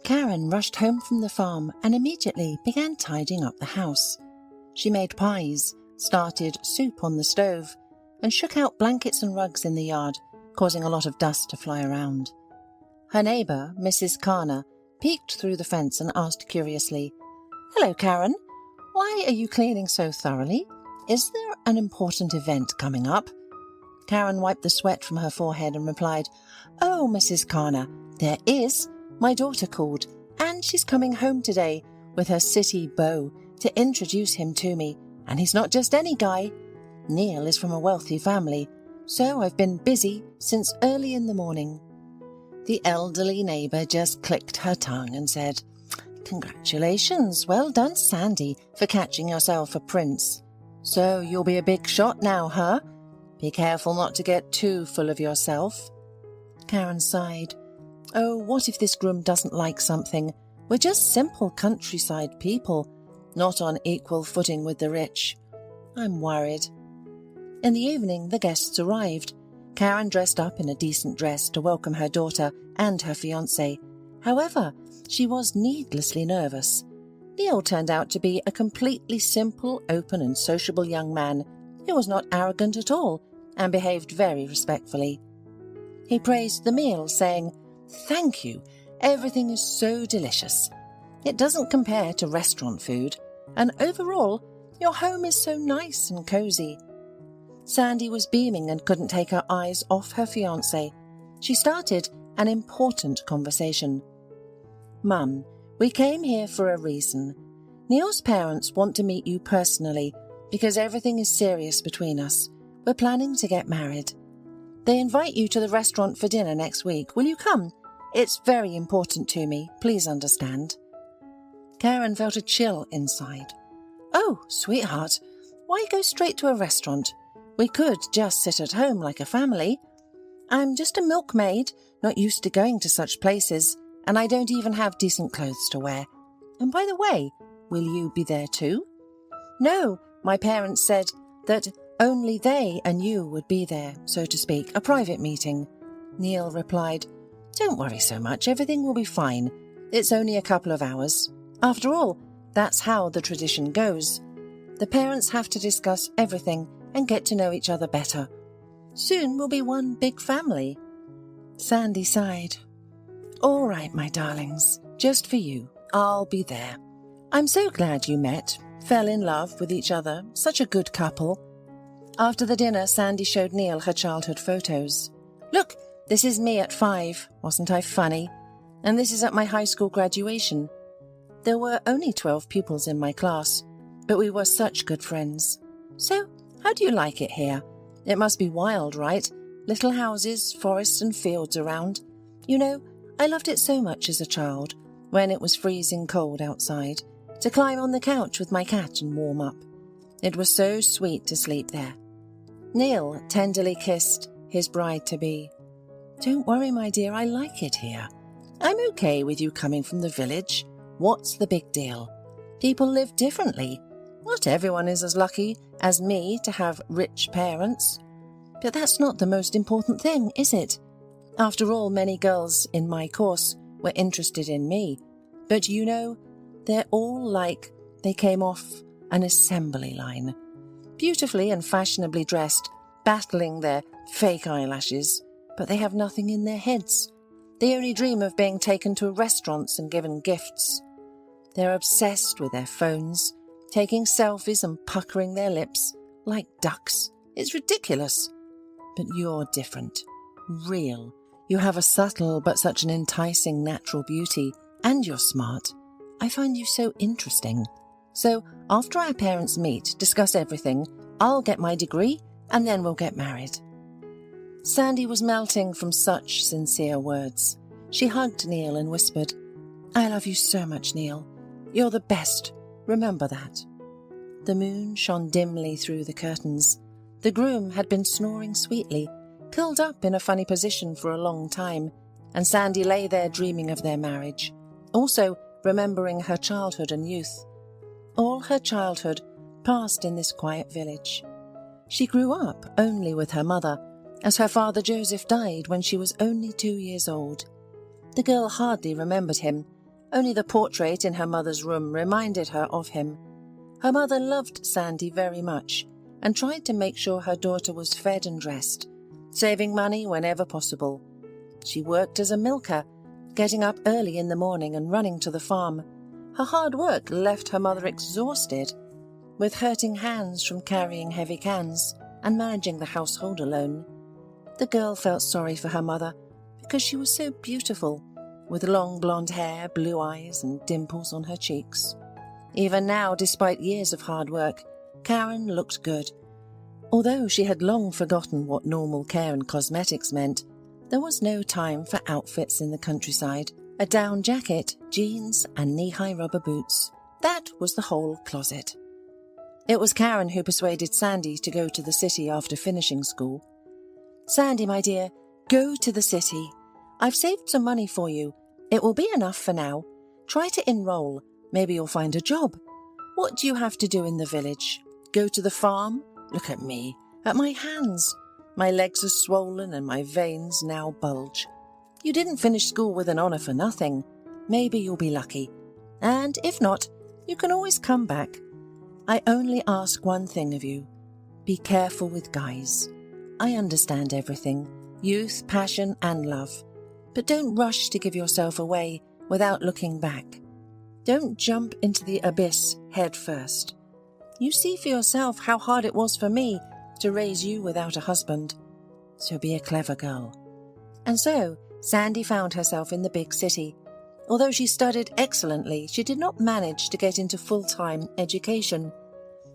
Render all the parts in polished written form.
Karen rushed home from the farm and immediately began tidying up the house. She made pies, started soup on the stove, and shook out blankets and rugs in the yard, causing a lot of dust to fly around. Her neighbour, Mrs. Carner, peeked through the fence and asked curiously, "Hello, Karen. Why are you cleaning so thoroughly? Is there an important event coming up?" Karen wiped the sweat from her forehead and replied, "Oh, Mrs. Carner, there is. My daughter called, and she's coming home today with her city beau to introduce him to me, and he's not just any guy. Neil is from a wealthy family, so I've been busy since early in the morning." The elderly neighbour just clicked her tongue and said, "Congratulations, well done, Sandy, for catching yourself a prince. So you'll be a big shot now, huh? Be careful not to get too full of yourself." Karen sighed. "Oh, what if this groom doesn't like something? We're just simple countryside people, not on equal footing with the rich. I'm worried." In the evening, the guests arrived. Karen dressed up in a decent dress to welcome her daughter and her fiancé. However, she was needlessly nervous. Neil turned out to be a completely simple, open and sociable young man who was not arrogant at all and behaved very respectfully. He praised the meal, saying, "Thank you, everything is so delicious. It doesn't compare to restaurant food, and overall, your home is so nice and cosy." Sandy was beaming and couldn't take her eyes off her fiancé. She started an important conversation. "Mum, we came here for a reason. Neil's parents want to meet you personally because everything is serious between us. We're planning to get married. They invite you to the restaurant for dinner next week. Will you come? It's very important to me. Please understand." Karen felt a chill inside. "Oh, sweetheart, why go straight to a restaurant? We could just sit at home like a family. I'm just a milkmaid, not used to going to such places, and I don't even have decent clothes to wear. And by the way, will you be there too?" "No, my parents said that only they and you would be there, so to speak, a private meeting." Neil replied, "Don't worry so much, everything will be fine. It's only a couple of hours. After all, that's how the tradition goes. The parents have to discuss everything and get to know each other better. Soon we'll be one big family." Sandy sighed. "All right, my darlings, just for you, I'll be there. I'm so glad you met, fell in love with each other, such a good couple." After the dinner, Sandy showed Neil her childhood photos. "Look, this is me at 5, wasn't I funny? And this is at my high school graduation. There were only 12 pupils in my class, but we were such good friends. So, how do you like it here? It must be wild, right? Little houses, forests and fields around. You know, I loved it so much as a child, when it was freezing cold outside, to climb on the couch with my cat and warm up. It was so sweet to sleep there." Neil tenderly kissed his bride-to-be. "Don't worry, my dear, I like it here. I'm okay with you coming from the village. What's the big deal? People live differently. Not everyone is as lucky as me to have rich parents. But that's not the most important thing, is it? After all, many girls in my course were interested in me. But you know, they're all like they came off an assembly line. Beautifully and fashionably dressed, battling their fake eyelashes, but they have nothing in their heads. They only dream of being taken to restaurants and given gifts. They're obsessed with their phones, taking selfies and puckering their lips like ducks. It's ridiculous. But you're different. Real. You have a subtle but such an enticing natural beauty, and you're smart. I find you so interesting. So, after our parents meet, discuss everything, I'll get my degree, and then we'll get married." Sandy was melting from such sincere words. She hugged Neil and whispered, "I love you so much, Neil. You're the best. Remember that." The moon shone dimly through the curtains. The groom had been snoring sweetly, curled up in a funny position for a long time, and Sandy lay there dreaming of their marriage, also remembering her childhood and youth. All her childhood passed in this quiet village. She grew up only with her mother, as her father Joseph died when she was only 2 years old. The girl hardly remembered him, Only the portrait in her mother's room reminded her of him. Her mother loved Sandy very much and tried to make sure her daughter was fed and dressed, saving money whenever possible. She worked as a milker, getting up early in the morning and running to the farm. Her hard work left her mother exhausted, with hurting hands from carrying heavy cans and managing the household alone. The girl felt sorry for her mother because she was so beautiful, with long blonde hair, blue eyes, and dimples on her cheeks. Even now, despite years of hard work, Karen looked good. Although she had long forgotten what normal care and cosmetics meant, there was no time for outfits in the countryside. A down jacket, jeans, and knee-high rubber boots. That was the whole closet. It was Karen who persuaded Sandy to go to the city after finishing school. "Sandy, my dear, go to the city. I've saved some money for you. It will be enough for now. Try to enroll. Maybe you'll find a job. What do you have to do in the village? Go to the farm? Look at me, at my hands. My legs are swollen and my veins now bulge. You didn't finish school with an honour for nothing. Maybe you'll be lucky. And if not, you can always come back. I only ask one thing of you. Be careful with guys. I understand everything, youth, passion and love. But don't rush to give yourself away without looking back. Don't jump into the abyss head first. You see for yourself how hard it was for me to raise you without a husband. So be a clever girl." And so, Sandy found herself in the big city. Although she studied excellently, she did not manage to get into full-time education.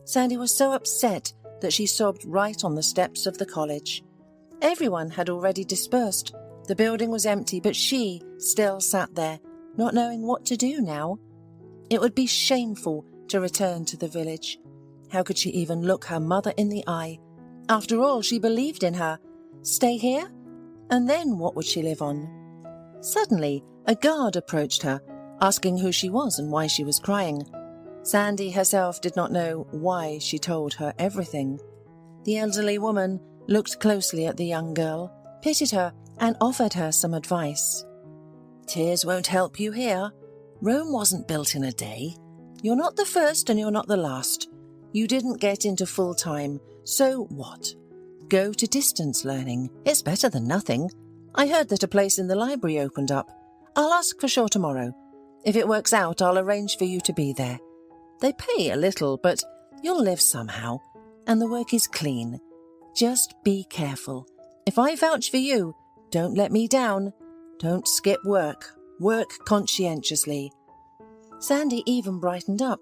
Sandy was so upset that she sobbed right on the steps of the college. Everyone had already dispersed. The building was empty, but she still sat there, not knowing what to do now. It would be shameful to return to the village. How could she even look her mother in the eye? After all, she believed in her. Stay here? And then what would she live on? Suddenly, a guard approached her, asking who she was and why she was crying. Sandy herself did not know why she told her everything. The elderly woman looked closely at the young girl, pitied her, and offered her some advice. "Tears won't help you here. Rome wasn't built in a day. You're not the first and you're not the last. You didn't get into full-time, so what? Go to distance learning. It's better than nothing. I heard that a place in the library opened up. I'll ask for sure tomorrow. If it works out, I'll arrange for you to be there. They pay a little, but you'll live somehow, and the work is clean. Just be careful. If I vouch for you, don't let me down. Don't skip work. Work conscientiously." Sandy even brightened up.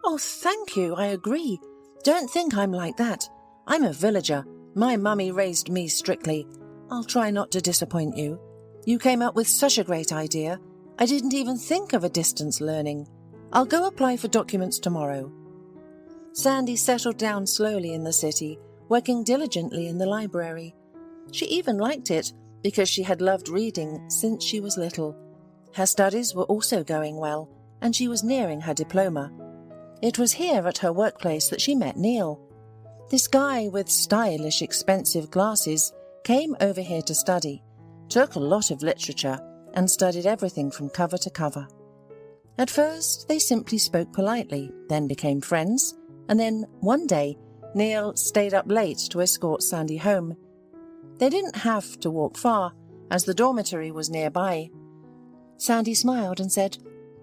"Oh, thank you, I agree. Don't think I'm like that. I'm a villager. My mummy raised me strictly. I'll try not to disappoint you. You came up with such a great idea. I didn't even think of a distance learning. I'll go apply for documents tomorrow." Sandy settled down slowly in the city, working diligently in the library. She even liked it because she had loved reading since she was little. Her studies were also going well, and she was nearing her diploma. It was here at her workplace that she met Neil. This guy with stylish, expensive glasses came over here to study, took a lot of literature, and studied everything from cover to cover. At first, they simply spoke politely, then became friends, and then, one day, Neil stayed up late to escort Sandy home. They didn't have to walk far, as the dormitory was nearby. Sandy smiled and said,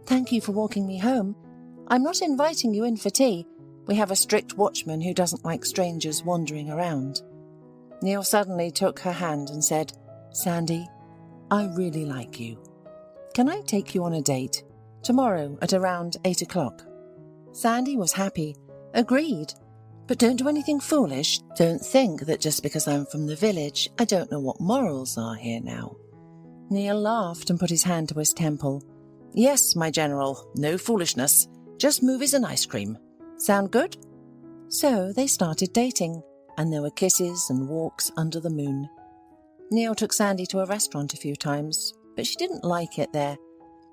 "Thank you for walking me home. I'm not inviting you in for tea. We have a strict watchman who doesn't like strangers wandering around." Neil suddenly took her hand and said, "Sandy, I really like you. Can I take you on a date? Tomorrow at around 8 o'clock. Sandy was happy, agreed. "But don't do anything foolish. Don't think that just because I'm from the village, I don't know what morals are here now." Neil laughed and put his hand to his temple. "Yes, my general, no foolishness. Just movies and ice cream. Sound good?" So they started dating, and there were kisses and walks under the moon. Neil took Sandy to a restaurant a few times, but she didn't like it there.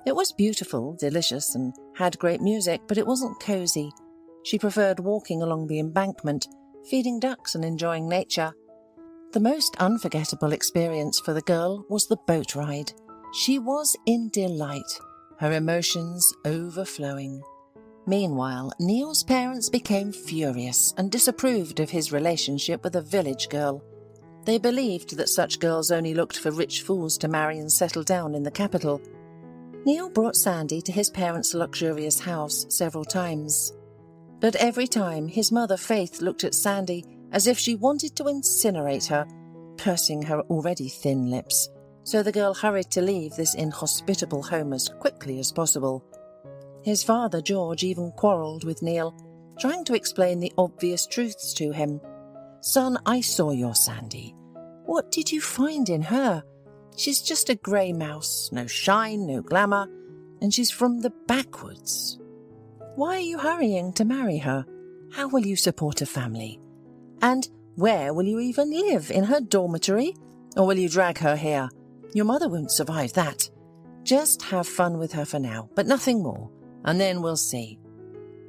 It was beautiful, delicious, and had great music, but it wasn't cozy. She preferred walking along the embankment, feeding ducks and enjoying nature. The most unforgettable experience for the girl was the boat ride. She was in delight. her emotions overflowing. Meanwhile, Neil's parents became furious and disapproved of his relationship with a village girl. They believed that such girls only looked for rich fools to marry and settle down in the capital. Neil brought Sandy to his parents' luxurious house several times. But every time, his mother Faith looked at Sandy as if she wanted to incinerate her, pursing her already thin lips, so the girl hurried to leave this inhospitable home as quickly as possible. His father, George, even quarrelled with Neil, trying to explain the obvious truths to him. "Son, I saw your Sandy. What did you find in her? She's just a grey mouse, no shine, no glamour, and she's from the backwoods. Why are you hurrying to marry her? How will you support a family? And where will you even live? In her dormitory? Or will you drag her here? Your mother won't survive that. Just have fun with her for now, but nothing more, and then we'll see."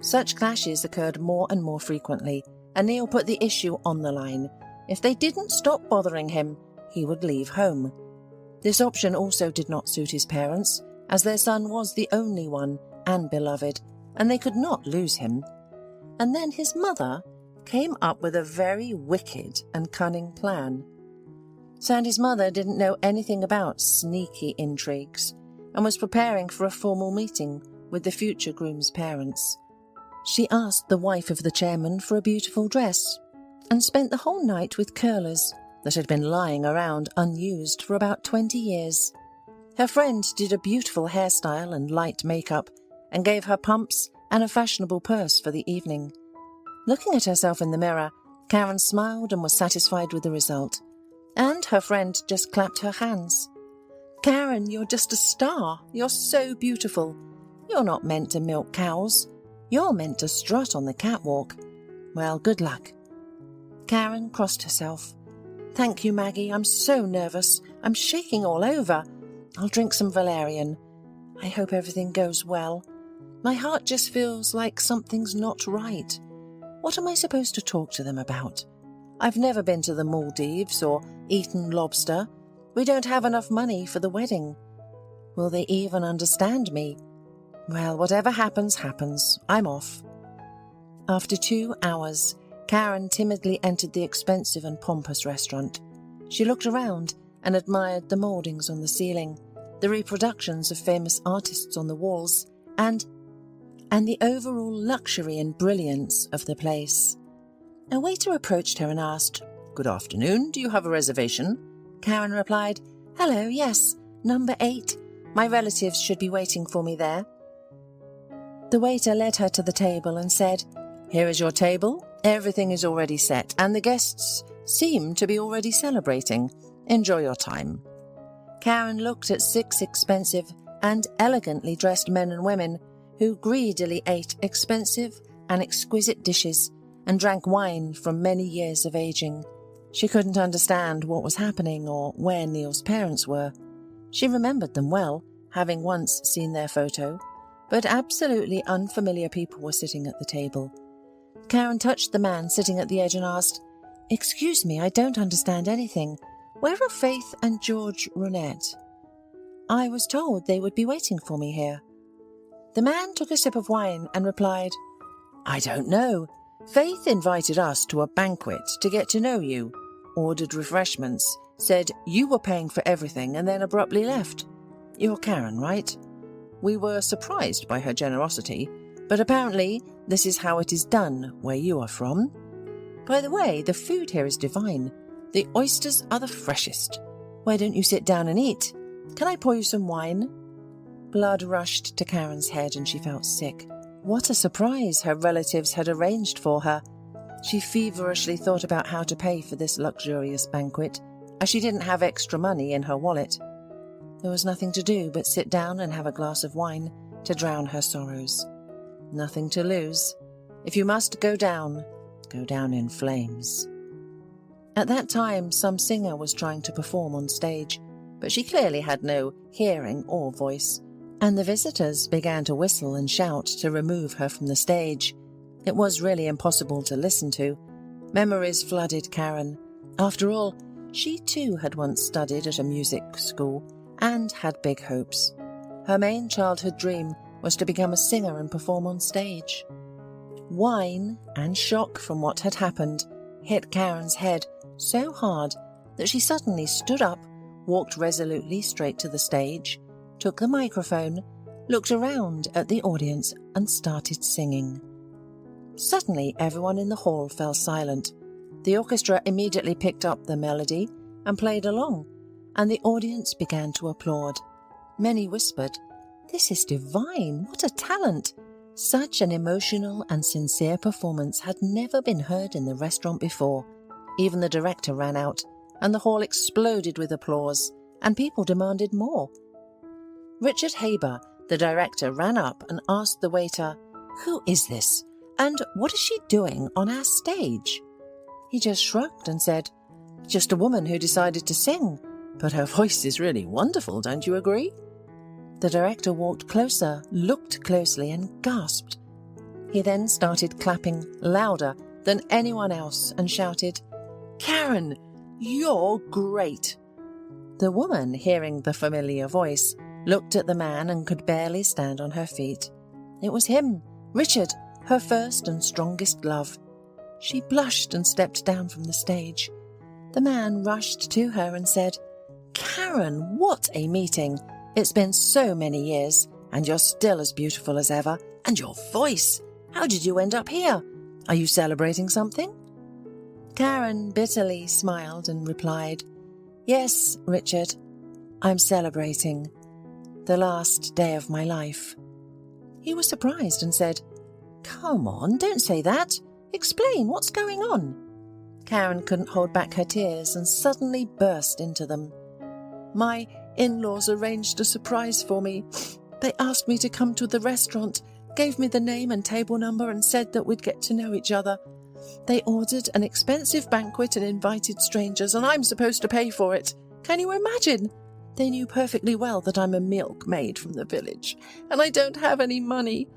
Such clashes occurred more and more frequently, and Neil put the issue on the line. If they didn't stop bothering him, he would leave home. This option also did not suit his parents, as their son was the only one and beloved, and they could not lose him. And then his mother came up with a very wicked and cunning plan. Sandy's mother didn't know anything about sneaky intrigues and was preparing for a formal meeting with the future groom's parents. She asked the wife of the chairman for a beautiful dress and spent the whole night with curlers that had been lying around unused for about 20 years. Her friend did a beautiful hairstyle and light makeup and gave her pumps and a fashionable purse for the evening. Looking at herself in the mirror, Karen smiled and was satisfied with the result. And her friend just clapped her hands. "Karen, you're just a star. You're so beautiful. You're not meant to milk cows. You're meant to strut on the catwalk. Well, good luck." Karen crossed herself. "Thank you, Maggie. I'm so nervous. I'm shaking all over. I'll drink some valerian. I hope everything goes well. My heart just feels like something's not right. What am I supposed to talk to them about? I've never been to the Maldives or eaten lobster. We don't have enough money for the wedding. Will they even understand me? Well, whatever happens, happens. I'm off." After 2 hours, Karen timidly entered the expensive and pompous restaurant. She looked around and admired the mouldings on the ceiling, the reproductions of famous artists on the walls, and the overall luxury and brilliance of the place. A waiter approached her and asked, "Good afternoon, do you have a reservation?" Karen replied, "Hello, yes, number 8. My relatives should be waiting for me there." The waiter led her to the table and said, "Here is your table. Everything is already set, and the guests seem to be already celebrating. Enjoy your time." Karen looked at 6 expensive and elegantly dressed men and women who greedily ate expensive and exquisite dishes and drank wine from many years of aging. She couldn't understand what was happening or where Neil's parents were. She remembered them well, having once seen their photo, but absolutely unfamiliar people were sitting at the table. Karen touched the man sitting at the edge and asked, "Excuse me, I don't understand anything. Where are Faith and George Runette? I was told they would be waiting for me here." The man took a sip of wine and replied, "I don't know. Faith invited us to a banquet to get to know you, ordered refreshments, said you were paying for everything, and then abruptly left. You're Karen, right? We were surprised by her generosity, but apparently this is how it is done where you are from. By the way, the food here is divine. The oysters are the freshest. Why don't you sit down and eat? Can I pour you some wine?" Blood rushed to Karen's head and she felt sick. What a surprise her relatives had arranged for her. She feverishly thought about how to pay for this luxurious banquet, as she didn't have extra money in her wallet. There was nothing to do but sit down and have a glass of wine to drown her sorrows. Nothing to lose. If you must go down in flames. At that time, some singer was trying to perform on stage, but she clearly had no hearing or voice, and the visitors began to whistle and shout to remove her from the stage. It was really impossible to listen to. Memories flooded Karen. After all, she too had once studied at a music school and had big hopes. Her main childhood dream was to become a singer and perform on stage. Wine and shock from what had happened hit Karen's head so hard that she suddenly stood up, walked resolutely straight to the stage, took the microphone, looked around at the audience and started singing. Suddenly, everyone in the hall fell silent. The orchestra immediately picked up the melody and played along, and the audience began to applaud. Many whispered, "This is divine! What a talent!" Such an emotional and sincere performance had never been heard in the restaurant before. Even the director ran out, and the hall exploded with applause, and people demanded more. Richard Haber, the director, ran up and asked the waiter, "Who is this? And what is she doing on our stage?" He just shrugged and said, "Just a woman who decided to sing, but her voice is really wonderful, don't you agree?" The director walked closer, looked closely and gasped. He then started clapping louder than anyone else and shouted, "Karen, you're great!" The woman, hearing the familiar voice, looked at the man and could barely stand on her feet. It was him, Richard, her first and strongest love. She blushed and stepped down from the stage. The man rushed to her and said, "Karen, what a meeting! It's been so many years, and you're still as beautiful as ever. And your voice! How did you end up here? Are you celebrating something?" Karen bitterly smiled and replied, "Yes, Richard, I'm celebrating the last day of my life." He was surprised and said, "Come on, don't say that. Explain, what's going on?" Karen couldn't hold back her tears and suddenly burst into them. "My in-laws arranged a surprise for me. They asked me to come to the restaurant, gave me the name and table number and said that we'd get to know each other. They ordered an expensive banquet and invited strangers, and I'm supposed to pay for it. Can you imagine? They knew perfectly well that I'm a milkmaid from the village, and I don't have any money.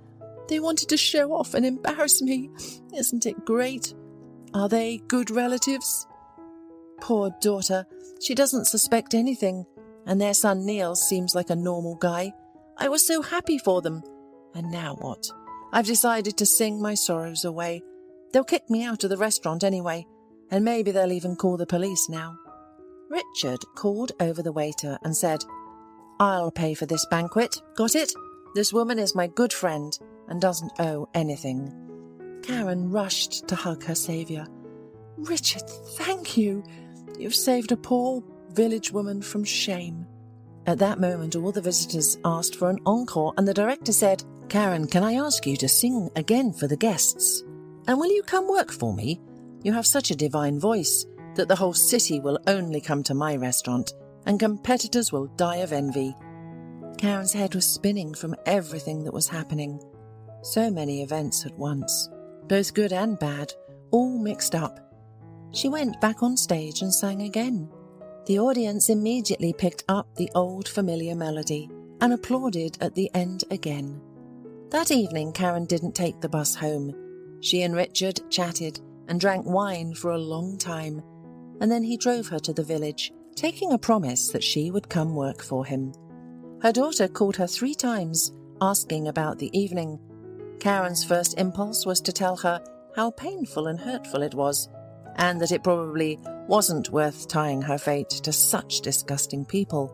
They wanted to show off and embarrass me. Isn't it great? Are they good relatives? Poor daughter, she doesn't suspect anything, and their son Neil seems like a normal guy. I was so happy for them. And now what? I've decided to sing my sorrows away. They'll kick me out of the restaurant anyway, and maybe they'll even call the police now." Richard called over the waiter and said, "I'll pay for this banquet. Got it? This woman is my good friend and doesn't owe anything." Karen rushed to hug her saviour. "Richard, thank you. You've saved a poor village woman from shame." At that moment, all the visitors asked for an encore, and the director said, "Karen, can I ask you to sing again for the guests? And will you come work for me? You have such a divine voice that the whole city will only come to my restaurant, and competitors will die of envy." Karen's head was spinning from everything that was happening. So many events at once, both good and bad, all mixed up. She went back on stage and sang again. The audience immediately picked up the old familiar melody and applauded at the end again. That evening, Karen didn't take the bus home. She and Richard chatted and drank wine for a long time, and then he drove her to the village, taking a promise that she would come work for him. Her daughter called her 3 times, asking about the evening. Karen's first impulse was to tell her how painful and hurtful it was, and that it probably wasn't worth tying her fate to such disgusting people.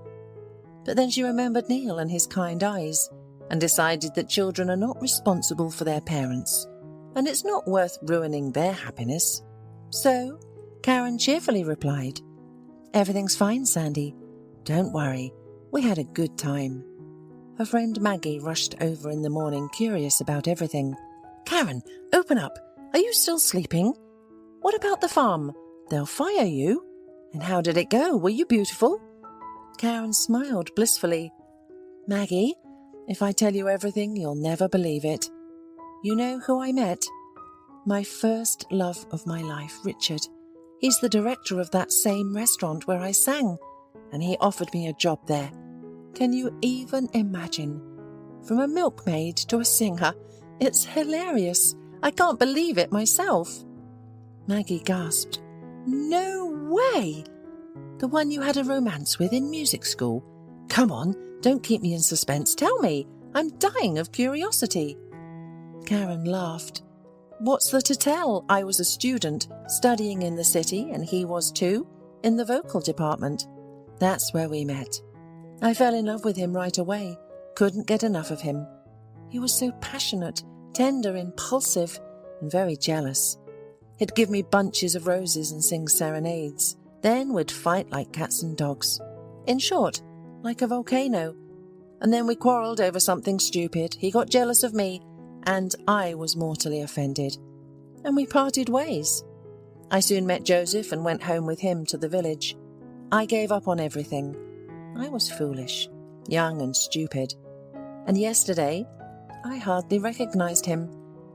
But then she remembered Neil and his kind eyes, and decided that children are not responsible for their parents, and it's not worth ruining their happiness. So Karen cheerfully replied, "Everything's fine, Sandy. Don't worry. We had a good time." Her friend Maggie rushed over in the morning, curious about everything. "Karen, open up. Are you still sleeping? What about the farm? They'll fire you. And how did it go? Were you beautiful?" Karen smiled blissfully. "Maggie, if I tell you everything, you'll never believe it. You know who I met? My first love of my life, Richard. He's the director of that same restaurant where I sang, and he offered me a job there. Can you even imagine? From a milkmaid to a singer. It's hilarious. I can't believe it myself." Maggie gasped. "No way! The one you had a romance with in music school? Come on, Don't keep me in suspense. Tell me. I'm dying of curiosity." Karen laughed. "What's there to tell? I was a student, studying in the city, and he was too, in the vocal department. That's where we met. I fell in love with him right away. Couldn't get enough of him. He was so passionate, tender, impulsive, and very jealous. He'd give me bunches of roses and sing serenades. Then we'd fight like cats and dogs. In short, like a volcano. And then we quarrelled over something stupid. He got jealous of me, and I was mortally offended. And we parted ways. I soon met Joseph and went home with him to the village. I gave up on everything. I was foolish, young and stupid. And yesterday, I hardly recognized him.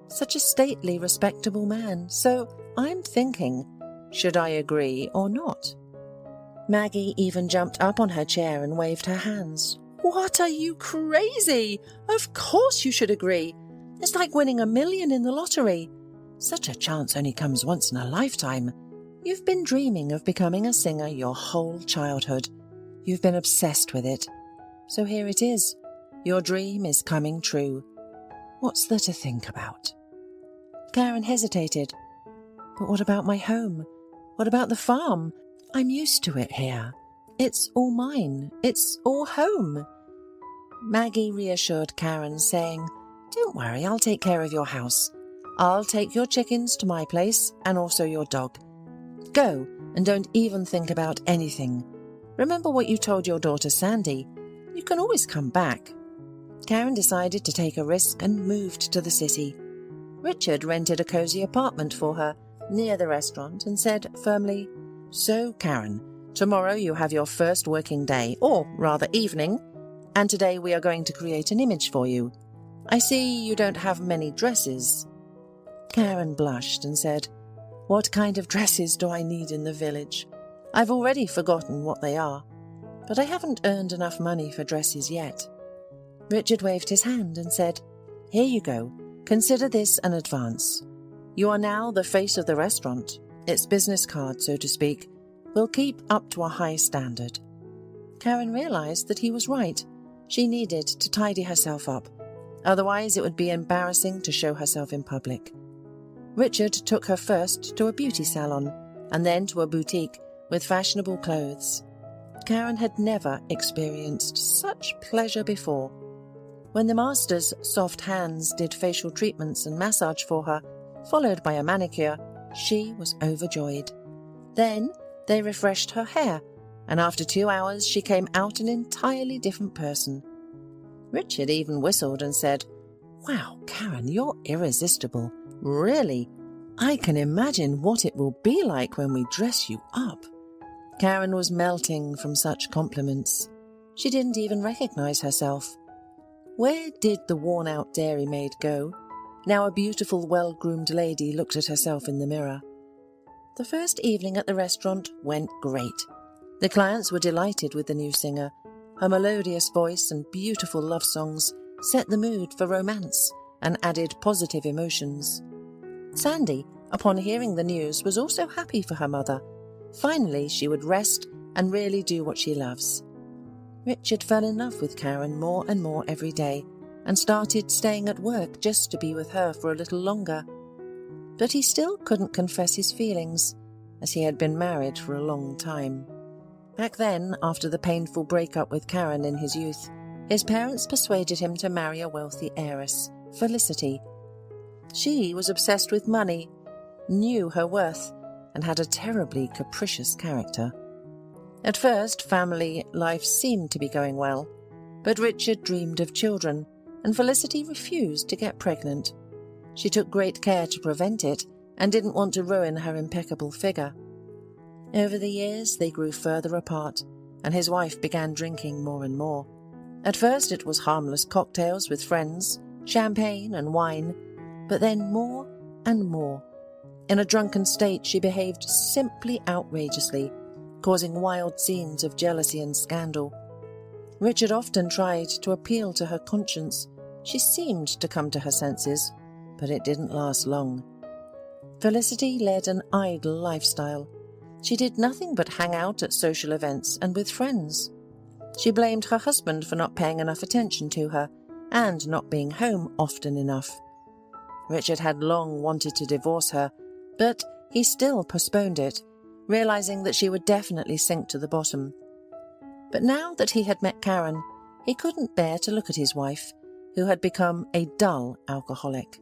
Such a stately, respectable man. So I'm thinking, should I agree or not?" Maggie even jumped up on her chair and waved her hands. "What, are you crazy? Of course you should agree. It's like winning $1 million in the lottery. Such a chance only comes once in a lifetime. You've been dreaming of becoming a singer your whole childhood. You've been obsessed with it. So here it is. Your dream is coming true. What's there to think about?" Karen hesitated. "But what about my home? What about the farm? I'm used to it here. It's all mine. It's all home." Maggie reassured Karen, saying, "Don't worry, I'll take care of your house. I'll take your chickens to my place and also your dog. Go and don't even think about anything. Remember what you told your daughter Sandy. You can always come back." Karen decided to take a risk and moved to the city. Richard rented a cosy apartment for her near the restaurant and said firmly, "So, Karen, tomorrow you have your first working day, or rather evening, and today we are going to create an image for you. I see you don't have many dresses." Karen blushed and said, "What kind of dresses do I need in the village? I've already forgotten what they are, but I haven't earned enough money for dresses yet." Richard waved his hand and said, "Here you go. Consider this an advance. You are now the face of the restaurant. Its business card, so to speak, will keep up to a high standard." Karen realized that he was right. She needed to tidy herself up. Otherwise, it would be embarrassing to show herself in public. Richard took her first to a beauty salon and then to a boutique with fashionable clothes. Karen had never experienced such pleasure before. When the master's soft hands did facial treatments and massage for her, followed by a manicure, she was overjoyed. Then they refreshed her hair, and after 2 hours she came out an entirely different person. Richard even whistled and said, "Wow, Karen, you're irresistible. Really, I can imagine what it will be like when we dress you up." Karen was melting from such compliments. She didn't even recognize herself. Where did the worn-out dairymaid go? Now a beautiful, well-groomed lady looked at herself in the mirror. The first evening at the restaurant went great. The clients were delighted with the new singer. Her melodious voice and beautiful love songs set the mood for romance and added positive emotions. Sandy, upon hearing the news, was also happy for her mother. Finally, she would rest and really do what she loves. Richard fell in love with Karen more and more every day and started staying at work just to be with her for a little longer. But he still couldn't confess his feelings, as he had been married for a long time. Back then, after the painful breakup with Karen in his youth, his parents persuaded him to marry a wealthy heiress, Felicity. She was obsessed with money, knew her worth, and had a terribly capricious character. At first, family life seemed to be going well, but Richard dreamed of children, and Felicity refused to get pregnant. She took great care to prevent it and didn't want to ruin her impeccable figure. Over the years, they grew further apart, and his wife began drinking more and more. At first, it was harmless cocktails with friends, champagne and wine, but then more and more. In a drunken state, she behaved simply outrageously, causing wild scenes of jealousy and scandal. Richard often tried to appeal to her conscience. She seemed to come to her senses, but it didn't last long. Felicity led an idle lifestyle. She did nothing but hang out at social events and with friends. She blamed her husband for not paying enough attention to her and not being home often enough. Richard had long wanted to divorce her, but he still postponed it, realizing that she would definitely sink to the bottom. But now that he had met Karen, he couldn't bear to look at his wife, who had become a dull alcoholic.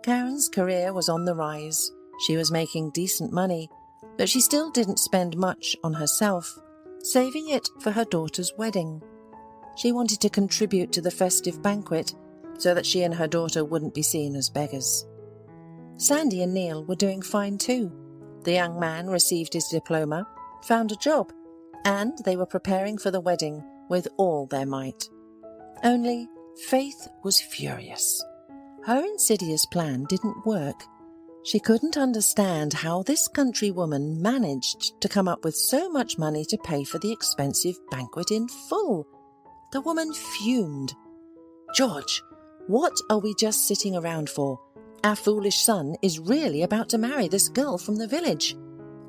Karen's career was on the rise. She was making decent money, but she still didn't spend much on herself, saving it for her daughter's wedding. She wanted to contribute to the festive banquet so that she and her daughter wouldn't be seen as beggars. Sandy and Neil were doing fine too. The young man received his diploma, found a job, and they were preparing for the wedding with all their might. Only Faith was furious. Her insidious plan didn't work. She couldn't understand how this country woman managed to come up with so much money to pay for the expensive banquet in full. The woman fumed. "George, what are we just sitting around for? Our foolish son is really about to marry this girl from the village.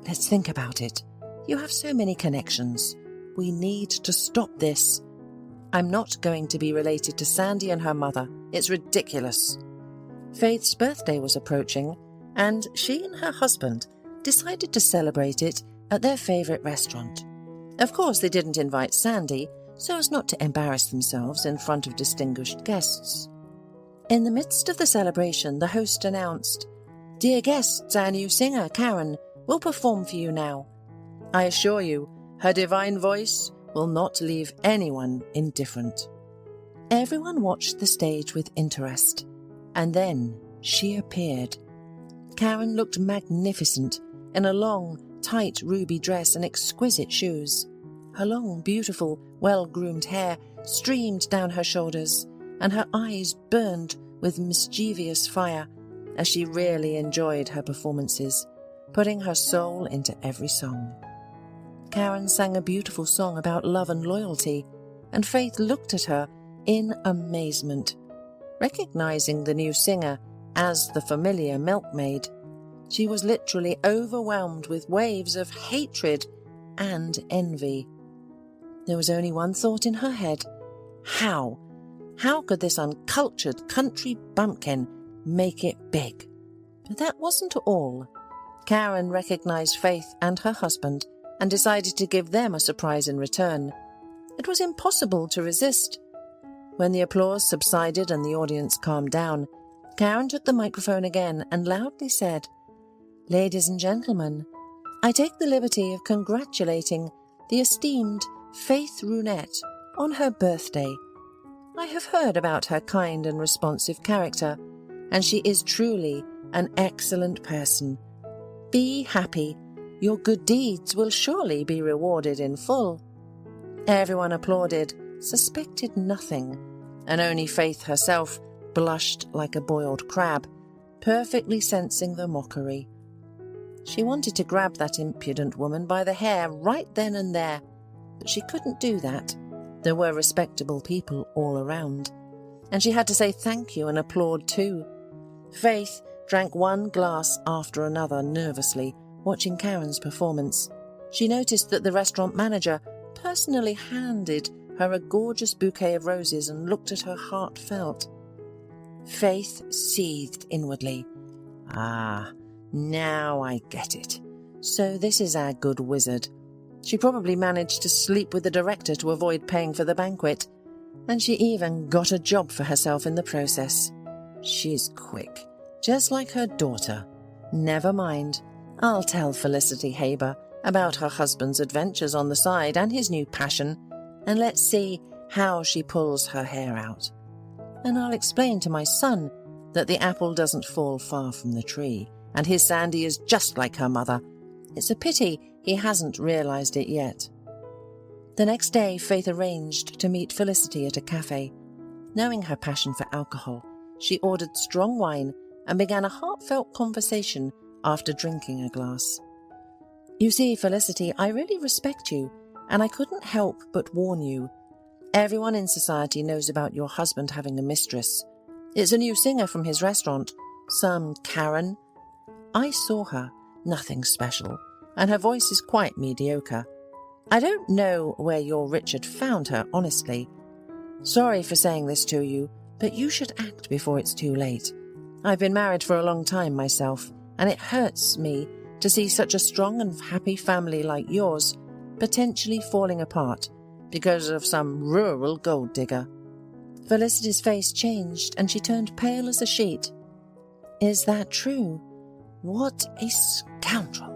Let's think about it. You have so many connections. We need to stop this. I'm not going to be related to Sandy and her mother. It's ridiculous." Faith's birthday was approaching, and she and her husband decided to celebrate it at their favourite restaurant. Of course, they didn't invite Sandy, so as not to embarrass themselves in front of distinguished guests. In the midst of the celebration, the host announced, "Dear guests, our new singer, Karen, will perform for you now. I assure you, her divine voice will not leave anyone indifferent." Everyone watched the stage with interest, and then she appeared. Karen looked magnificent in a long, tight ruby dress and exquisite shoes. Her long, beautiful, well-groomed hair streamed down her shoulders, and her eyes burned with mischievous fire as she really enjoyed her performances, putting her soul into every song. Karen sang a beautiful song about love and loyalty, and Faith looked at her in amazement. Recognizing the new singer as the familiar milkmaid, she was literally overwhelmed with waves of hatred and envy. There was only one thought in her head. How? How could this uncultured country bumpkin make it big? But that wasn't all. Karen recognized Faith and her husband and decided to give them a surprise in return. It was impossible to resist. When the applause subsided and the audience calmed down, Karen took the microphone again and loudly said, "Ladies and gentlemen, I take the liberty of congratulating the esteemed Faith Runette on her birthday. I have heard about her kind and responsive character, and she is truly an excellent person. Be happy. Your good deeds will surely be rewarded in full." Everyone applauded, suspected nothing, and only Faith herself blushed like a boiled crab, perfectly sensing the mockery. She wanted to grab that impudent woman by the hair right then and there, but she couldn't do that. There were respectable people all around, and she had to say thank you and applaud too. Faith drank one glass after another nervously, watching Karen's performance. She noticed that the restaurant manager personally handed her a gorgeous bouquet of roses and looked at her heartfelt. Faith seethed inwardly. "Ah, now I get it. So this is our good wizard. She probably managed to sleep with the director to avoid paying for the banquet, and she even got a job for herself in the process. She's quick, just like her daughter. Never mind. I'll tell Felicity Haber about her husband's adventures on the side and his new passion, and let's see how she pulls her hair out. And I'll explain to my son that the apple doesn't fall far from the tree, and his Sandy is just like her mother. It's a pity he hasn't realized it yet." The next day, Faith arranged to meet Felicity at a cafe. Knowing her passion for alcohol, she ordered strong wine and began a heartfelt conversation after drinking a glass. "You see, Felicity, I really respect you, and I couldn't help but warn you. Everyone in society knows about your husband having a mistress. It's a new singer from his restaurant, some Karen. I saw her, nothing special, and her voice is quite mediocre. I don't know where your Richard found her, honestly. Sorry for saying this to you, but you should act before it's too late. I've been married for a long time myself, and it hurts me to see such a strong and happy family like yours potentially falling apart because of some rural gold digger." Felicity's face changed and she turned pale as a sheet. "Is that true? What a scoundrel!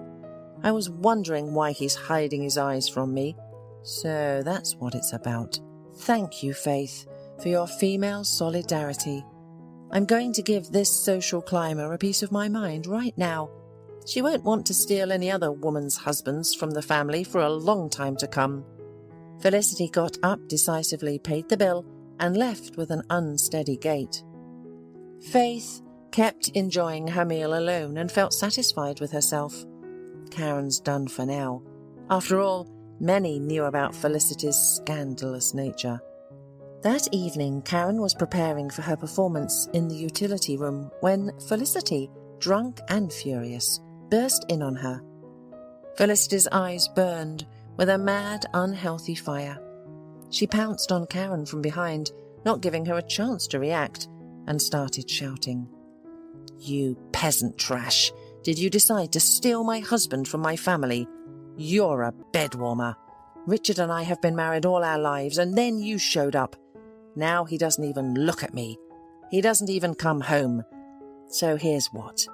I was wondering why he's hiding his eyes from me. So that's what it's about. Thank you, Faith, for your female solidarity. I'm going to give this social climber a piece of my mind right now. She won't want to steal any other woman's husbands from the family for a long time to come." Felicity got up decisively, paid the bill, and left with an unsteady gait. Faith kept enjoying her meal alone and felt satisfied with herself. Karen's done for now. After all, many knew about Felicity's scandalous nature. That evening, Karen was preparing for her performance in the utility room when Felicity, drunk and furious, burst in on her. Felicity's eyes burned with a mad, unhealthy fire. She pounced on Karen from behind, not giving her a chance to react, and started shouting. "You peasant trash! Did you decide to steal my husband from my family? You're a bedwarmer. Richard and I have been married all our lives, and then you showed up. Now he doesn't even look at me. He doesn't even come home. So here's what.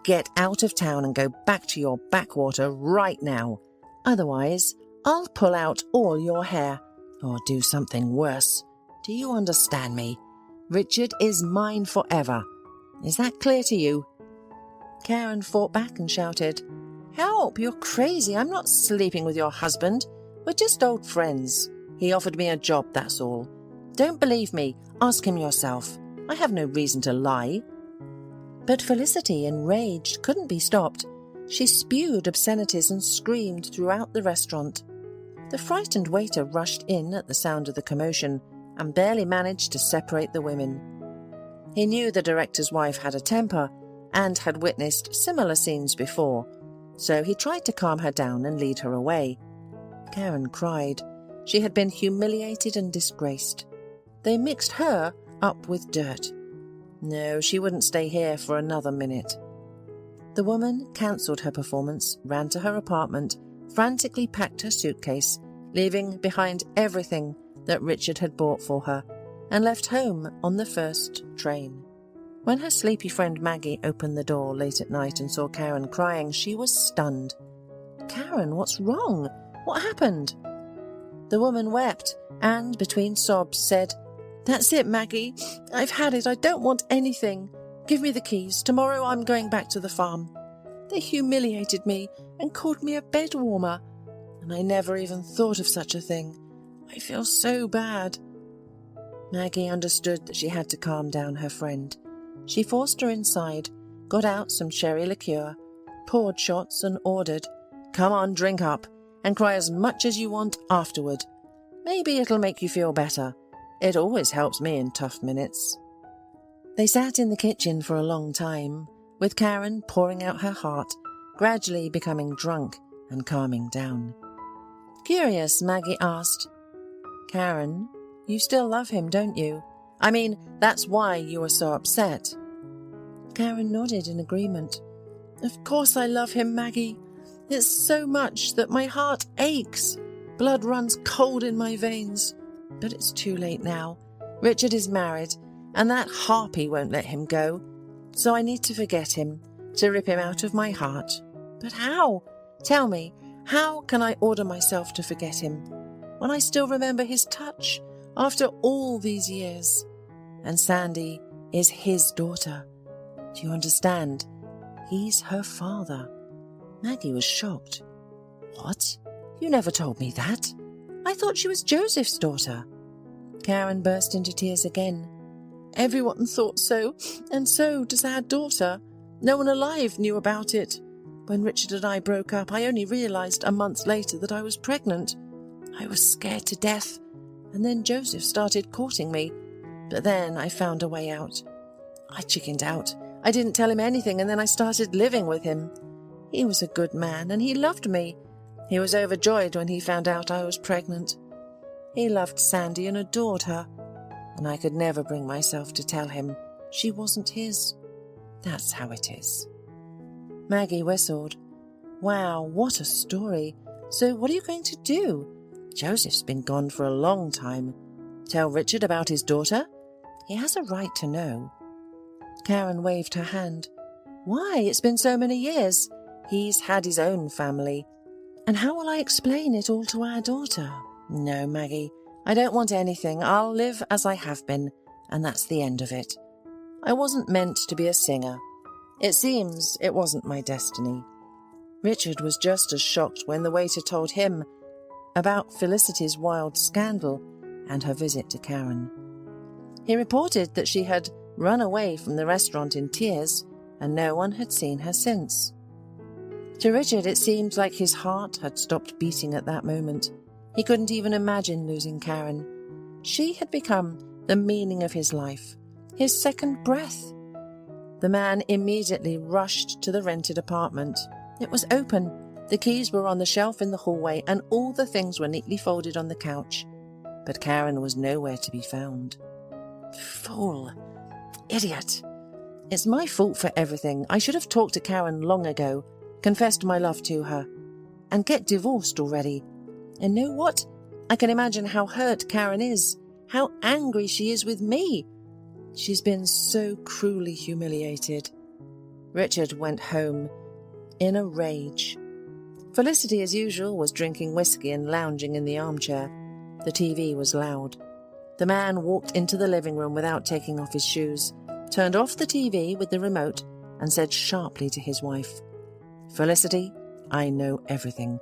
Get out of town and go back to your backwater right now. Otherwise, I'll pull out all your hair, or do something worse. Do you understand me? Richard is mine forever. Is that clear to you?" Karen fought back and shouted, "Help! You're crazy. I'm not sleeping with your husband. We're just old friends. He offered me a job, that's all. Don't believe me. Ask him yourself. I have no reason to lie." But Felicity, enraged, couldn't be stopped. She spewed obscenities and screamed throughout the restaurant. The frightened waiter rushed in at the sound of the commotion and barely managed to separate the women. He knew the director's wife had a temper and had witnessed similar scenes before, so he tried to calm her down and lead her away. Karen cried. She had been humiliated and disgraced. They mixed her up with dirt. No, she wouldn't stay here for another minute. The woman cancelled her performance, ran to her apartment, frantically packed her suitcase, leaving behind everything that Richard had bought for her, and left home on the first train. When her sleepy friend Maggie opened the door late at night and saw Karen crying, she was stunned. "Karen, what's wrong? What happened?" The woman wept and, between sobs, said, "That's it, Maggie. I've had it. I don't want anything. Give me the keys. Tomorrow I'm going back to the farm. They humiliated me and called me a bedwarmer, and I never even thought of such a thing. I feel so bad." Maggie understood that she had to calm down her friend. She forced her inside, got out some sherry liqueur, poured shots and ordered, "Come on, drink up, and cry as much as you want afterward. Maybe it'll make you feel better. It always helps me in tough minutes." They sat in the kitchen for a long time, with Karen pouring out her heart, gradually becoming drunk and calming down. Curious, Maggie asked, "Karen, you still love him, don't you? I mean, that's why you were so upset." Karen nodded in agreement. "Of course I love him, Maggie. It's so much that my heart aches. Blood runs cold in my veins. But it's too late now. Richard is married, and that harpy won't let him go. So I need to forget him, to rip him out of my heart. But how? Tell me, how can I order myself to forget him, when I still remember his touch after all these years? And Sandy is his daughter. Do you understand? He's her father." Maggie was shocked. "What? You never told me that. I thought she was Joseph's daughter." Karen burst into tears again. "Everyone thought so, and so does our daughter. No one alive knew about it. When Richard and I broke up, I only realized a month later that I was pregnant. I was scared to death, and then Joseph started courting me. But then I found a way out. I chickened out. I didn't tell him anything, and then I started living with him. He was a good man, and he loved me. He was overjoyed when he found out I was pregnant. He loved Sandy and adored her, and I could never bring myself to tell him she wasn't his. That's how it is." Maggie whistled. "Wow, what a story. So what are you going to do? Joseph's been gone for a long time. Tell Richard about his daughter? He has a right to know." Karen waved her hand. "Why, it's been so many years. He's had his own family. And how will I explain it all to our daughter? No, Maggie, I don't want anything. I'll live as I have been, and that's the end of it. I wasn't meant to be a singer. It seems it wasn't my destiny." Richard was just as shocked when the waiter told him about Felicity's wild scandal and her visit to Karen. He reported that she had run away from the restaurant in tears, and no one had seen her since. To Richard, it seemed like his heart had stopped beating at that moment. He couldn't even imagine losing Karen. She had become the meaning of his life, his second breath. The man immediately rushed to the rented apartment. It was open. The keys were on the shelf in the hallway, and all the things were neatly folded on the couch. But Karen was nowhere to be found. Fool! Idiot! It's my fault for everything. I should have talked to Karen long ago, confessed my love to her, and get divorced already. And know what? I can imagine how hurt Karen is, how angry she is with me. She's been so cruelly humiliated. Richard went home in a rage. Felicity, as usual, was drinking whiskey and lounging in the armchair. The TV was loud. The man walked into the living room without taking off his shoes, turned off the TV with the remote, and said sharply to his wife, "Felicity, I know everything.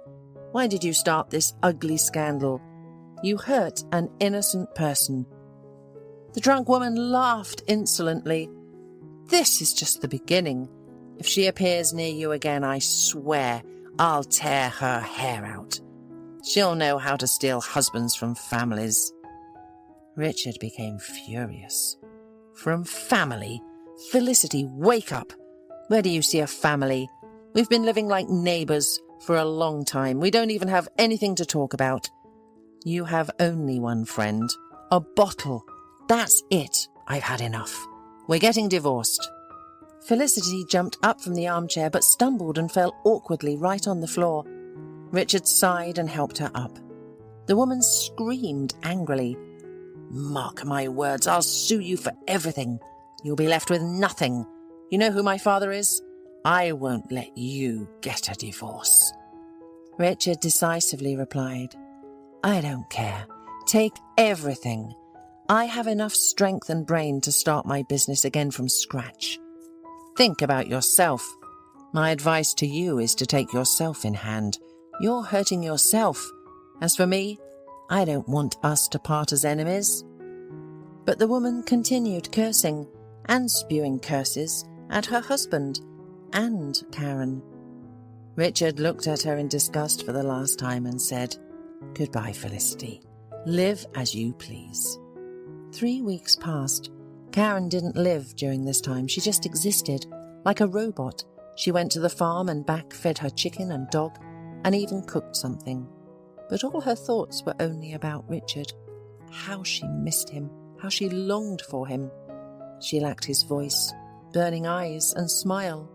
Why did you start this ugly scandal? You hurt an innocent person." The drunk woman laughed insolently. "This is just the beginning. If she appears near you again, I swear I'll tear her hair out. She'll know how to steal husbands from families." Richard became furious. "From family? Felicity, wake up! Where do you see a family? We've been living like neighbours for a long time. We don't even have anything to talk about. You have only one friend, a bottle. That's it. I've had enough. We're getting divorced." Felicity jumped up from the armchair but stumbled and fell awkwardly right on the floor. Richard sighed and helped her up. The woman screamed angrily. "Mark my words, I'll sue you for everything. You'll be left with nothing. You know who my father is? I won't let you get a divorce." Richard decisively replied, "I don't care. Take everything. I have enough strength and brain to start my business again from scratch. Think about yourself. My advice to you is to take yourself in hand. You're hurting yourself. As for me, I don't want us to part as enemies." But the woman continued cursing and spewing curses at her husband and Karen. Richard looked at her in disgust for the last time and said, "Goodbye, Felicity. Live as you please." 3 weeks passed. Karen didn't live during this time. She just existed, like a robot. She went to the farm and back, fed her chicken and dog, and even cooked something. But all her thoughts were only about Richard. How she missed him, how she longed for him. She lacked his voice, burning eyes, and smile.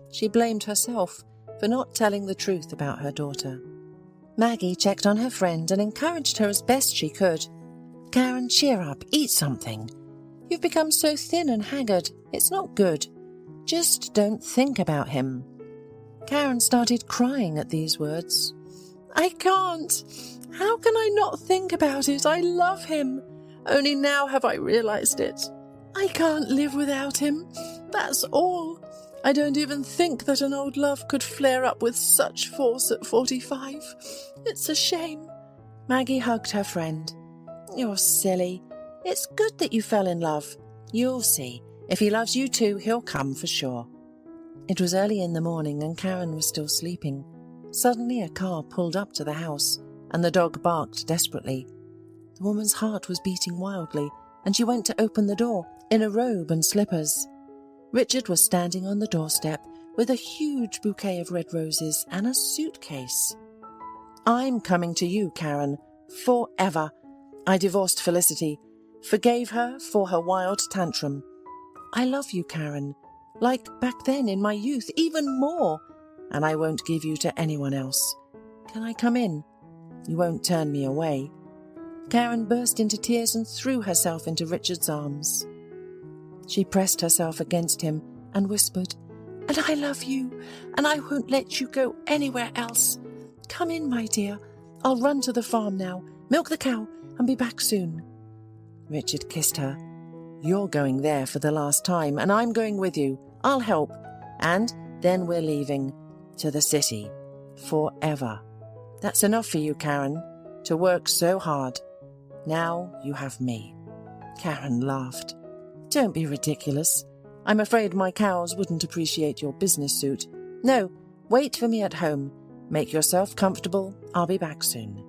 She blamed herself for not telling the truth about her daughter. Maggie checked on her friend and encouraged her as best she could. "Karen, cheer up, eat something. You've become so thin and haggard. It's not good. Just don't think about him." Karen started crying at these words. "I can't. How can I not think about it? I love him. Only now have I realized it. I can't live without him. That's all. I don't even think that an old love could flare up with such force at 45. It's a shame." Maggie hugged her friend. "You're silly. It's good that you fell in love. You'll see. If he loves you too, he'll come for sure." It was early in the morning and Karen was still sleeping. Suddenly a car pulled up to the house and the dog barked desperately. The woman's heart was beating wildly and she went to open the door in a robe and slippers. Richard was standing on the doorstep with a huge bouquet of red roses and a suitcase. I'm coming to you, Karen, forever. I divorced Felicity, forgave her for her wild tantrum. I love you, Karen, like back then in my youth, even more, and I won't give you to anyone else. Can I come in? You won't turn me away." Karen burst into tears and threw herself into Richard's arms. She pressed herself against him and whispered, "And I love you, and I won't let you go anywhere else. Come in, my dear. I'll run to the farm now, milk the cow, and be back soon." Richard kissed her. "You're going there for the last time, and I'm going with you. I'll help. And then we're leaving to the city. Forever. That's enough for you, Karen, to work so hard. Now you have me." Karen laughed. "Don't be ridiculous. I'm afraid my cows wouldn't appreciate your business suit. No, wait for me at home. Make yourself comfortable. I'll be back soon."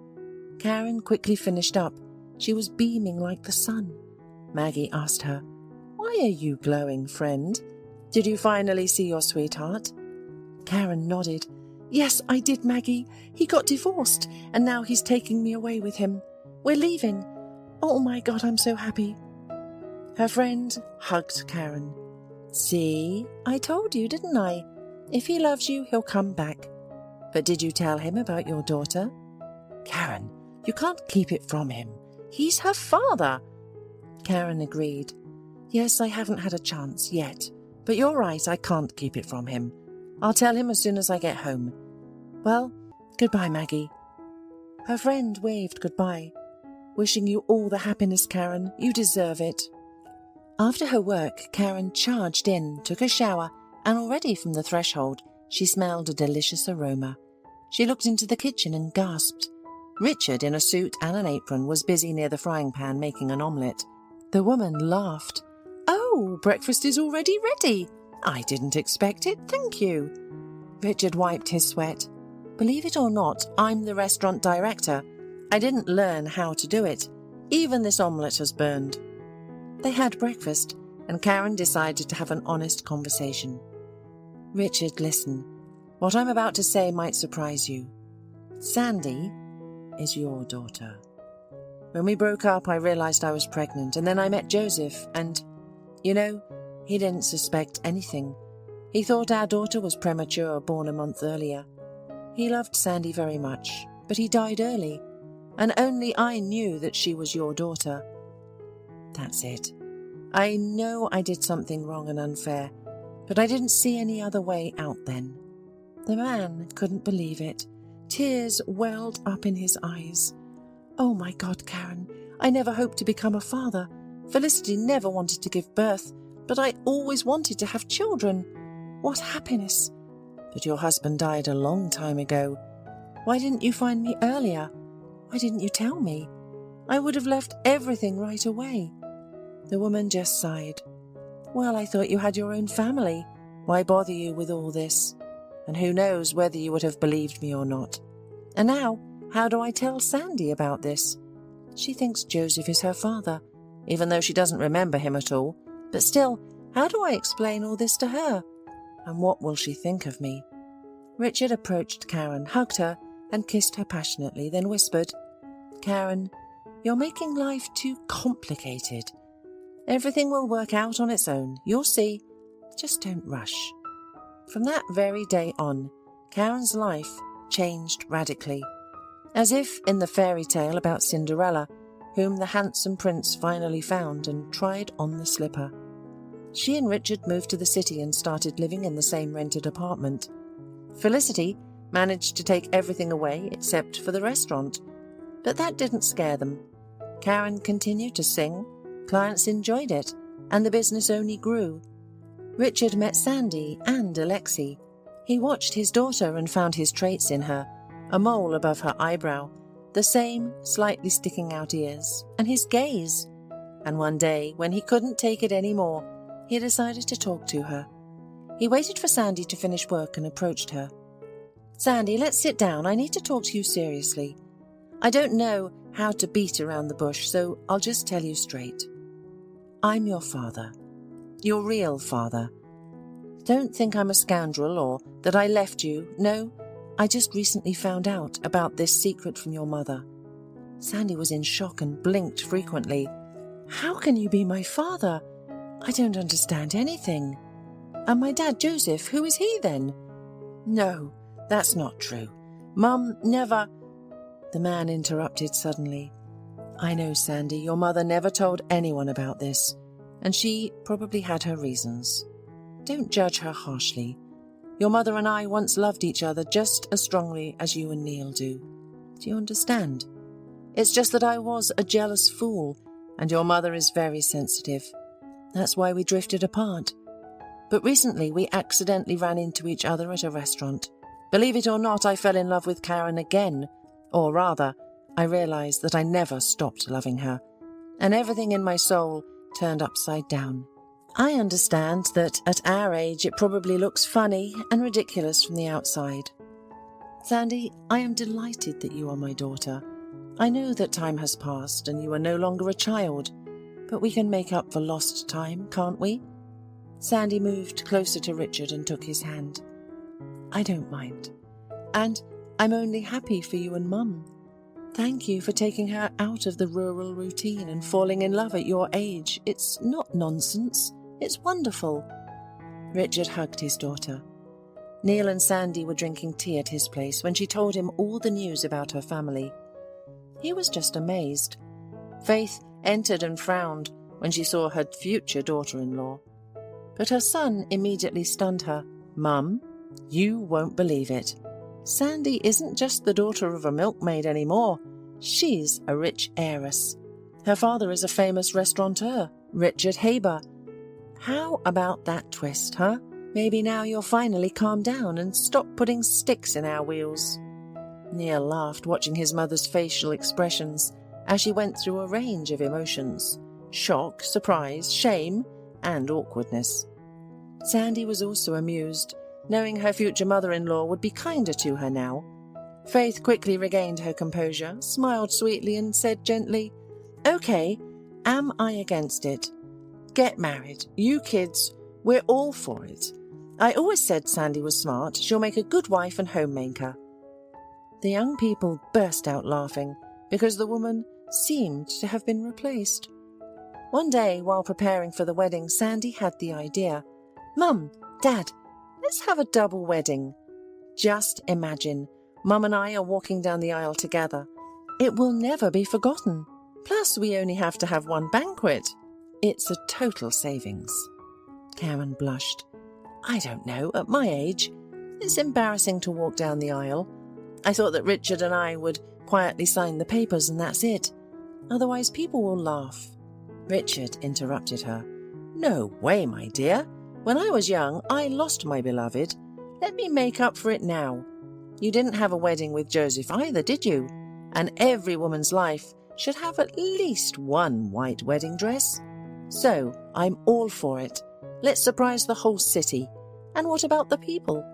Karen quickly finished up. She was beaming like the sun. Maggie asked her, "Why are you glowing, friend? Did you finally see your sweetheart?" Karen nodded. "Yes, I did, Maggie. He got divorced, and now he's taking me away with him. We're leaving. Oh my God, I'm so happy." Her friend hugged Karen. "See, I told you, didn't I? If he loves you, he'll come back. But did you tell him about your daughter?" "Karen, you can't keep it from him. He's her father." Karen agreed. "Yes, I haven't had a chance yet, but you're right, I can't keep it from him. I'll tell him as soon as I get home. Well, goodbye, Maggie." Her friend waved goodbye. "Wishing you all the happiness, Karen. You deserve it." After her work, Karen charged in, took a shower, and already from the threshold, she smelled a delicious aroma. She looked into the kitchen and gasped. Richard, in a suit and an apron, was busy near the frying pan making an omelette. The woman laughed. "Oh, breakfast is already ready. I didn't expect it, thank you." Richard wiped his sweat. "Believe it or not, I'm the restaurant director. I didn't learn how to do it. Even this omelette has burned." They had breakfast, and Karen decided to have an honest conversation. "Richard, listen. What I'm about to say might surprise you. Sandy is your daughter. When we broke up, I realized I was pregnant, and then I met Joseph, and, you know, he didn't suspect anything. He thought our daughter was premature, born a month earlier. He loved Sandy very much, but he died early, and only I knew that she was your daughter. That's it. I know I did something wrong and unfair, but I didn't see any other way out then." The man couldn't believe it. Tears welled up in his eyes. "Oh my God, Karen, I never hoped to become a father. Felicity never wanted to give birth, but I always wanted to have children. What happiness! But your husband died a long time ago. Why didn't you find me earlier? Why didn't you tell me? I would have left everything right away." The woman just sighed. "Well, I thought you had your own family. Why bother you with all this? And who knows whether you would have believed me or not. And now, how do I tell Sandy about this? She thinks Joseph is her father, even though she doesn't remember him at all. But still, how do I explain all this to her? And what will she think of me?" Richard approached Karen, hugged her, and kissed her passionately, then whispered, "Karen, you're making life too complicated. Everything will work out on its own. You'll see. Just don't rush." From that very day on, Karen's life changed radically. As if in the fairy tale about Cinderella, whom the handsome prince finally found and tried on the slipper. She and Richard moved to the city and started living in the same rented apartment. Felicity managed to take everything away except for the restaurant, but that didn't scare them. Karen continued to sing, clients enjoyed it, and the business only grew. Richard met Sandy and Alexei. He watched his daughter and found his traits in her, a mole above her eyebrow, the same slightly sticking out ears, and his gaze. And one day, when he couldn't take it any more, he decided to talk to her. He waited for Sandy to finish work and approached her. "Sandy, let's sit down. I need to talk to you seriously. I don't know how to beat around the bush, so I'll just tell you straight. I'm your father. Your real father. Don't think I'm a scoundrel or that I left you. No, I just recently found out about this secret from your mother." Sandy was in shock and blinked frequently. "How can you be my father? I don't understand anything. And my dad, Joseph, who is he then?" "No, that's not true. Mum never—" The man interrupted suddenly. "I know, Sandy, your mother never told anyone about this, and she probably had her reasons. Don't judge her harshly. Your mother and I once loved each other just as strongly as you and Neil do. Do you understand? It's just that I was a jealous fool, and your mother is very sensitive. That's why we drifted apart. But recently we accidentally ran into each other at a restaurant. Believe it or not, I fell in love with Karen again. Or rather, I realized that I never stopped loving her, and everything in my soul turned upside down. I understand that at our age it probably looks funny and ridiculous from the outside. Sandy, I am delighted that you are my daughter. I know that time has passed and you are no longer a child, but we can make up for lost time, can't we?" Sandy moved closer to Richard and took his hand. "I don't mind. And I'm only happy for you and Mum. Thank you for taking her out of the rural routine and falling in love at your age. It's not nonsense. It's wonderful." Richard hugged his daughter. Neil and Sandy were drinking tea at his place when she told him all the news about her family. He was just amazed. Faith entered and frowned when she saw her future daughter-in-law. But her son immediately stunned her. "Mum, you won't believe it. Sandy isn't just the daughter of a milkmaid anymore. She's a rich heiress. Her father is a famous restaurateur, Richard Haber. How about that twist, huh? Maybe now you'll finally calm down and stop putting sticks in our wheels." Neil laughed, watching his mother's facial expressions as she went through a range of emotions: shock, surprise, shame, and awkwardness. Sandy was also amused, knowing her future mother-in-law would be kinder to her now. Faith quickly regained her composure, smiled sweetly, and said gently, "Okay, am I against it? Get married. You kids, we're all for it. I always said Sandy was smart. She'll make a good wife and homemaker." The young people burst out laughing because the woman seemed to have been replaced. One day, while preparing for the wedding, Sandy had the idea. "Mum, Dad, let's have a double wedding. Just imagine, Mum and I are walking down the aisle together. It will never be forgotten. Plus, we only have to have one banquet. It's a total savings." Karen blushed. "I don't know, at my age, it's embarrassing to walk down the aisle. I thought that Richard and I would quietly sign the papers and that's it. Otherwise people will laugh." Richard interrupted her. "No way, my dear. When I was young, I lost my beloved. Let me make up for it now. You didn't have a wedding with Joseph either, did you? And every woman's life should have at least one white wedding dress. So, I'm all for it. Let's surprise the whole city. And what about the people?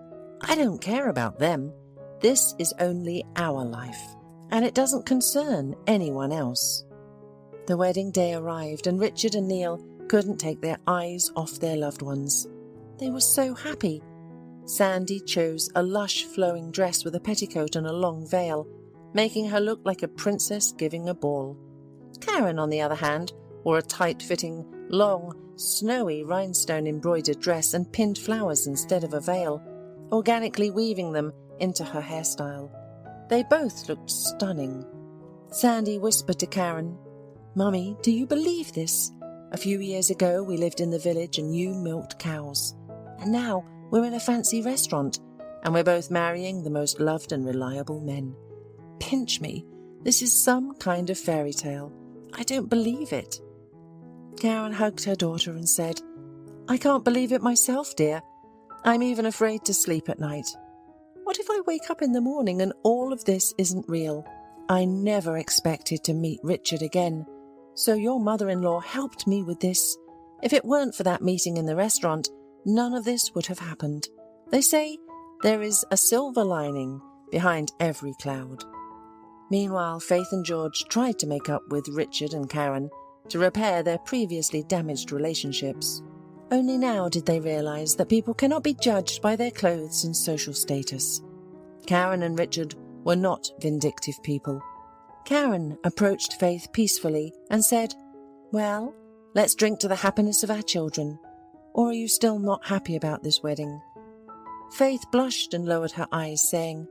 I don't care about them. This is only our life, and it doesn't concern anyone else." The wedding day arrived, and Richard and Neil couldn't take their eyes off their loved ones. They were so happy. Sandy chose a lush flowing dress with a petticoat and a long veil, making her look like a princess giving a ball. Karen, on the other hand, wore a tight-fitting, long, snowy rhinestone-embroidered dress and pinned flowers instead of a veil, organically weaving them into her hairstyle. They both looked stunning. Sandy whispered to Karen, "Mummy, do you believe this? A few years ago we lived in the village and you milked cows. And now we're in a fancy restaurant, and we're both marrying the most loved and reliable men. Pinch me. This is some kind of fairy tale. I don't believe it." Karen hugged her daughter and said, "I can't believe it myself, dear. I'm even afraid to sleep at night. What if I wake up in the morning and all of this isn't real? I never expected to meet Richard again. So your mother-in-law helped me with this. If it weren't for that meeting in the restaurant, none of this would have happened. They say there is a silver lining behind every cloud." Meanwhile, Faith and George tried to make up with Richard and Karen to repair their previously damaged relationships. Only now did they realize that people cannot be judged by their clothes and social status. Karen and Richard were not vindictive people. Karen approached Faith peacefully and said, "Well, let's drink to the happiness of our children. Or are you still not happy about this wedding?" Faith blushed and lowered her eyes, saying,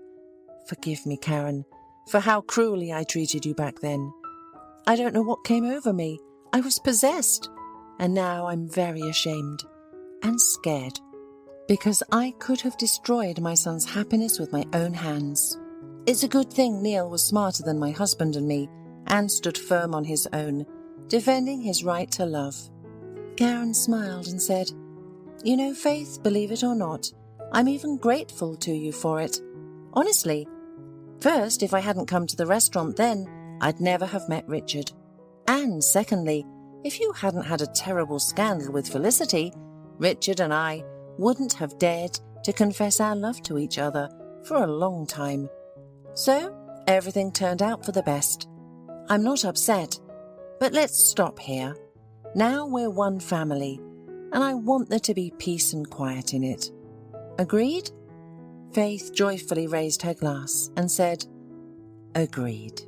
"Forgive me, Karen, for how cruelly I treated you back then. I don't know what came over me. I was possessed, and now I'm very ashamed and scared, because I could have destroyed my son's happiness with my own hands. It's a good thing Neil was smarter than my husband and me and stood firm on his own, defending his right to love." Karen smiled and said, "You know, Faith, believe it or not, I'm even grateful to you for it. Honestly, first, if I hadn't come to the restaurant then, I'd never have met Richard. And secondly, if you hadn't had a terrible scandal with Felicity, Richard and I wouldn't have dared to confess our love to each other for a long time. So, everything turned out for the best. I'm not upset, but let's stop here. Now we're one family, and I want there to be peace and quiet in it. Agreed?" Faith joyfully raised her glass and said, "Agreed."